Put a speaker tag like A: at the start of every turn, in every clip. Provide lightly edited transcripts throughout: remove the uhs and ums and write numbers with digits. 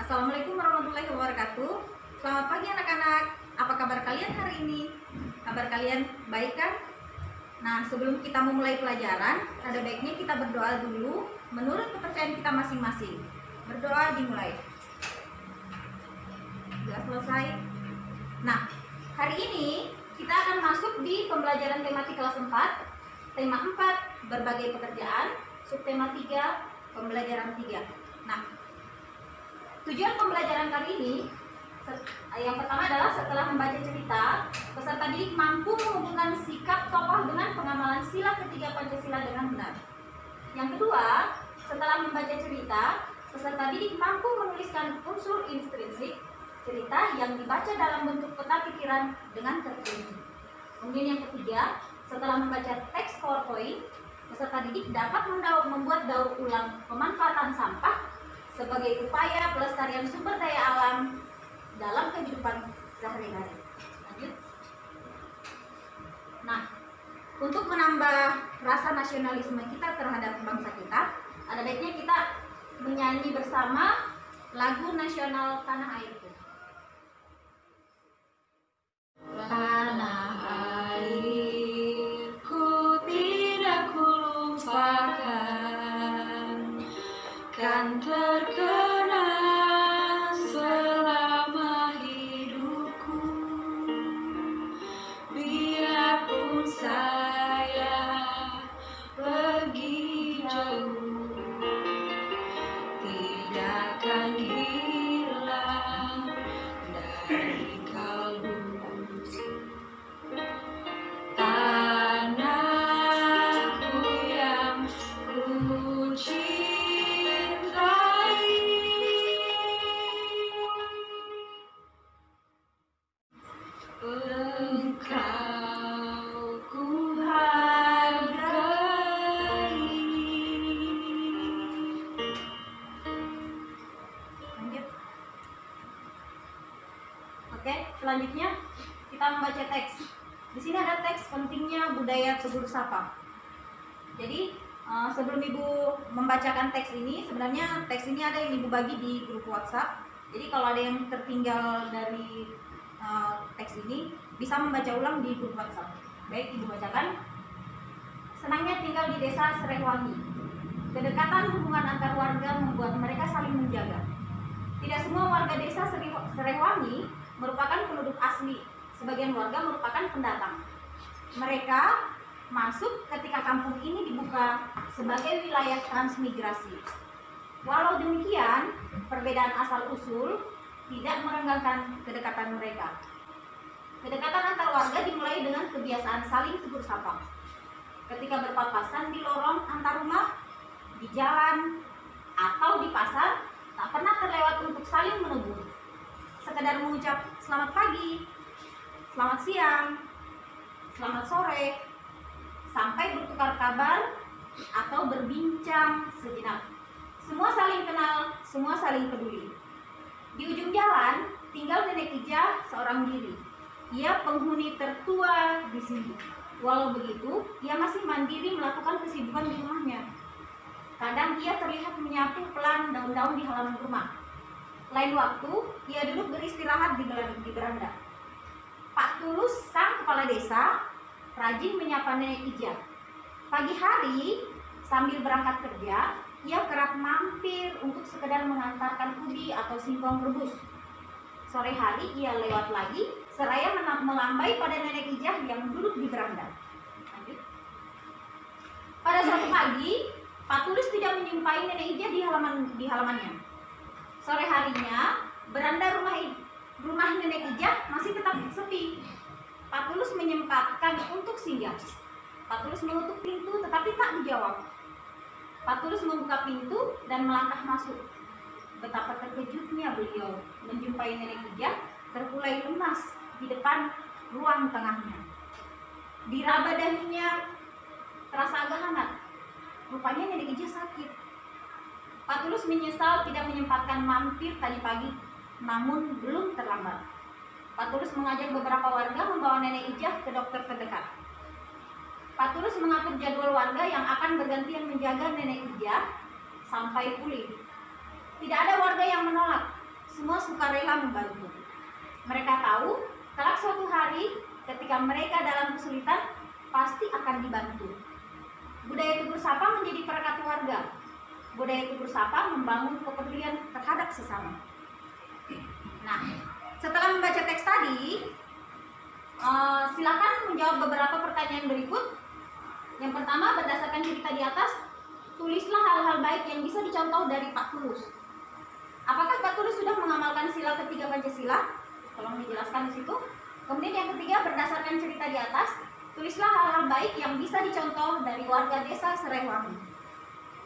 A: Assalamualaikum warahmatullahi wabarakatuh. Selamat pagi anak-anak. Apa kabar kalian hari ini? Kabar kalian baik kan? Nah, sebelum kita memulai pelajaran, ada baiknya kita berdoa dulu menurut kepercayaan kita masing-masing. Berdoa dimulai. Sudah selesai. Nah, hari ini kita akan masuk di pembelajaran tematik kelas 4. Tema 4, berbagai pekerjaan. Subtema 3, pembelajaran 3. Nah, tujuan pembelajaran kali ini yang pertama adalah setelah membaca cerita, peserta didik mampu menghubungkan sikap tokoh dengan pengamalan sila ketiga Pancasila dengan benar. Yang kedua, setelah membaca cerita, peserta didik mampu menuliskan unsur intrinsik cerita yang dibaca dalam bentuk peta pikiran dengan terperinci. Kemudian yang ketiga, setelah membaca teks PowerPoint, peserta didik dapat membuat daur ulang pemanfaatan sampah sebagai upaya pelestarian sumber daya alam dalam kehidupan sehari-hari. Lanjut. Nah, untuk menambah rasa nasionalisme kita terhadap bangsa kita, ada baiknya kita menyanyi bersama lagu nasional Tanah Airku.
B: Tanah airku tidak kulupakan, kan terkenang selama hidupku. Biarpun saya pergi jauh, tidak akan hilang dari kalbu. Tanahku yang ku cintai, engkau ku hargai.
A: Lanjut. Oke, selanjutnya kita membaca teks. Di sini ada teks pentingnya budaya tegur sapa. Jadi sebelum Ibu membacakan teks ini, sebenarnya teks ini ada yang Ibu bagi di grup WhatsApp. Jadi kalau ada yang tertinggal dari teks ini, bisa membaca ulang di grup WhatsApp. Baik, Ibu bacakan. Senangnya tinggal di desa Serehwangi. Kedekatan hubungan antar warga membuat mereka saling menjaga. Tidak semua warga desa Serehwangi merupakan penduduk asli. Sebagian warga merupakan pendatang. Mereka masuk ketika kampung ini dibuka sebagai wilayah transmigrasi. Walau demikian, perbedaan asal-usul tidak merenggangkan kedekatan mereka. Kedekatan antar warga dimulai dengan kebiasaan saling tegur sapa. Ketika berpapasan di lorong antar rumah, di jalan, atau di pasar, tak pernah terlewat untuk saling menegur. Sekedar mengucap selamat pagi, selamat siang, selamat sore, sampai bertukar kabar atau berbincang sejenak. Semua saling kenal, semua saling peduli. Di ujung jalan tinggal Nenek Ija seorang diri. Ia penghuni tertua di sini. Walau begitu, ia masih mandiri melakukan kesibukan di rumahnya. Kadang ia terlihat menyapu pelan daun-daun di halaman rumah. Lain waktu, ia duduk beristirahat di beranda. Pak Tulus, sang kepala desa, rajin menyapa Nenek Ija. Pagi hari, sambil berangkat kerja, ia kerap mampir untuk sekedar mengantarkan ubi atau singkong rebus. Sore hari, ia lewat lagi, seraya melambai pada Nenek Ija yang duduk di beranda. Lanjut. Pada suatu pagi, Pak Tulus tidak menjumpai Nenek Ija di halamannya. Sore harinya, beranda rumah Nenek Ija masih tetap sepi. Pak Tulus menyempatkan untuk singgah. Pak Tulus mengetuk pintu tetapi tak dijawab. Pak Tulus membuka pintu dan melangkah masuk. Betapa terkejutnya beliau menjumpai Nenek Ija terkulai lemas di depan ruang tengahnya. Diraba dahinya terasa agak hangat. Rupanya Nenek Ija sakit. Pak Tulus menyesal tidak menyempatkan mampir tadi pagi, namun belum terlambat. Pak Tulus mengajak beberapa warga membawa Nenek Ija ke dokter terdekat. Pak Tulus mengatur jadwal warga yang akan bergantian menjaga Nenek Ija sampai pulih. Tidak ada warga yang menolak. semua sukarela membantu. Mereka tahu kelak suatu hari ketika mereka dalam kesulitan pasti akan dibantu. Budaya tegur sapa menjadi perekat warga. Budaya tegur sapa membangun kepedulian terhadap sesama. Nah, setelah membaca teks tadi, silakan menjawab beberapa pertanyaan berikut. Yang pertama, berdasarkan cerita di atas, tulislah hal-hal baik yang bisa dicontoh dari Pak Tulus. Apakah Pak Tulus sudah mengamalkan sila ketiga Pancasila? Tolong dijelaskan di situ. Kemudian yang ketiga, berdasarkan cerita di atas, tulislah hal-hal baik yang bisa dicontoh dari warga desa Serehwangi.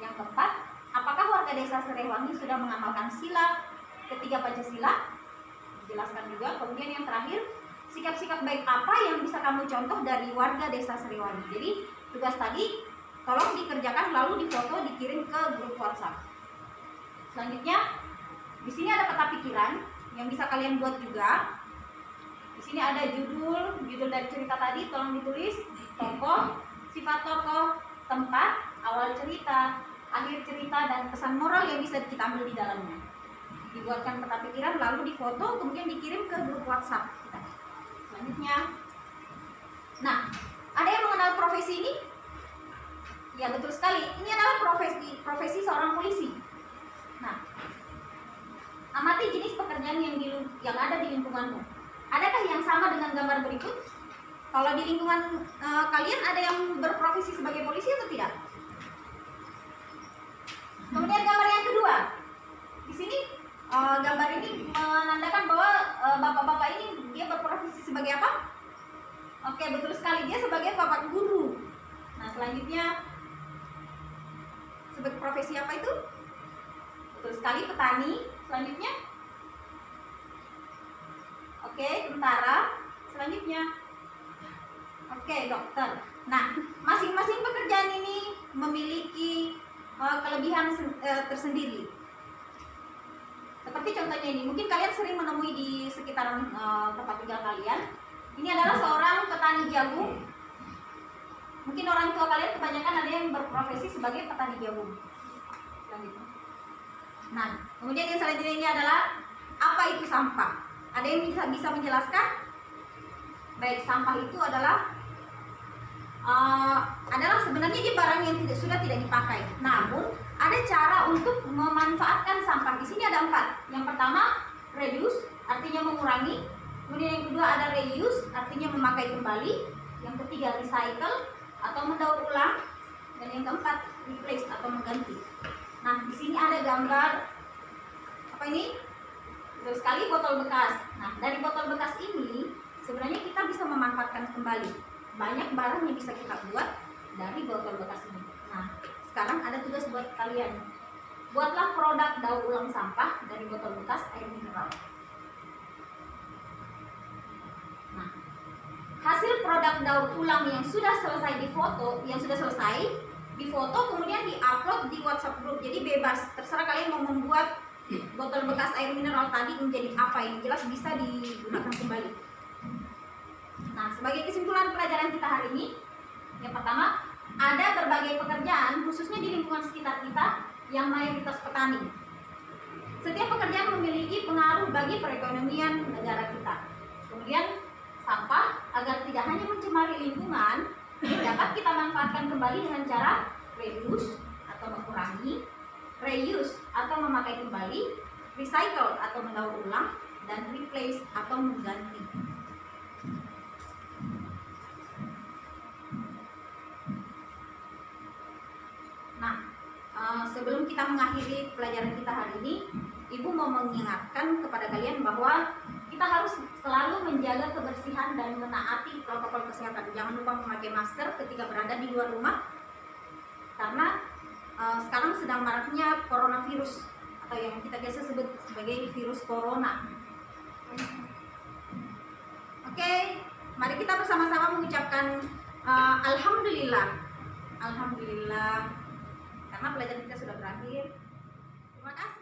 A: Yang keempat, apakah warga desa Serehwangi sudah mengamalkan sila ketiga Pancasila? Dijelaskan juga. Kemudian yang terakhir, sikap-sikap baik apa yang bisa kamu contoh dari warga desa Serehwangi. Jadi tugas tadi tolong dikerjakan lalu difoto dikirim ke grup WhatsApp. Selanjutnya di sini ada peta pikiran yang bisa kalian buat juga. Di sini ada judul dari cerita tadi, tolong ditulis tokoh, sifat tokoh, tempat, awal cerita, akhir cerita, dan pesan moral yang bisa kita ambil di dalamnya. Dibuatkan peta pikiran lalu difoto kemudian dikirim ke grup WhatsApp kita. Selanjutnya, nah, ada yang mengenal profesi ini? Ya, betul sekali. Ini adalah profesi seorang polisi. Nah, amati jenis pekerjaan yang ada di lingkunganmu. Adakah yang sama dengan gambar berikut? Kalau di lingkungan kalian ada yang berprofesi sebagai polisi atau tidak? Kemudian gambar yang kedua. Di sini gambar ini menandakan bahwa bapak-bapak ini dia berprofesi sebagai apa? Oke, betul sekali, dia sebagai bapak guru. Nah, selanjutnya sebagai profesi apa itu? Betul sekali, petani. Selanjutnya, oke, tentara. Selanjutnya, oke, dokter. Nah, masing-masing pekerjaan ini memiliki kelebihan tersendiri. Seperti contohnya ini, mungkin kalian sering menemui di sekitaran tempat tinggal kalian. Ini adalah seorang petani jagung. Mungkin orang tua kalian kebanyakan ada yang berprofesi sebagai petani jagung. Selanjutnya. Nah, kemudian yang selanjutnya ini adalah apa itu sampah? Ada yang bisa menjelaskan? Baik, sampah itu adalah sebenarnya dia barang yang sudah tidak dipakai. Namun ada cara untuk memanfaatkan sampah. Di sini ada 4. Yang pertama, reduce, artinya mengurangi. Kemudian yang kedua ada reuse, artinya memakai kembali. Yang ketiga recycle atau mendaur ulang. Dan yang keempat replace atau mengganti. Nah, di sini ada gambar apa ini? Betul sekali, botol bekas. Nah, dari botol bekas ini sebenarnya kita bisa memanfaatkan kembali. Banyak barang yang bisa kita buat dari botol bekas ini. Nah, sekarang ada tugas buat kalian. Buatlah produk daur ulang sampah dari botol bekas air mineral. Nah, hasil produk daur ulang yang sudah selesai difoto kemudian diupload di WhatsApp group. Jadi bebas, terserah kalian mau membuat botol bekas air mineral tadi menjadi apa, yang jelas bisa digunakan kembali. Nah, sebagai kesimpulan pelajaran kita hari ini, yang pertama, ada berbagai pekerjaan khususnya di lingkungan sekitar kita yang mayoritas petani. Setiap pekerjaan memiliki pengaruh bagi perekonomian negara kita. Kemudian sampah agar tidak hanya mencemari lingkungan dapat kita manfaatkan kembali dengan cara reduce atau mengurangi, reuse atau memakai kembali, recycle atau mendaur ulang, dan replace atau mengganti. Nah, sebelum kita mengakhiri pelajaran kita hari ini, Ibu mau mengingatkan kepada kalian bahwa kita harus selalu menjaga kebersihan dan menaati protokol kesehatan. Jangan lupa memakai masker ketika berada di luar rumah, karena sekarang sedang maraknya coronavirus atau yang kita biasa sebut sebagai virus corona. Oke, mari kita bersama-sama mengucapkan alhamdulillah. Alhamdulillah, karena pelajaran kita sudah berakhir. Terima kasih.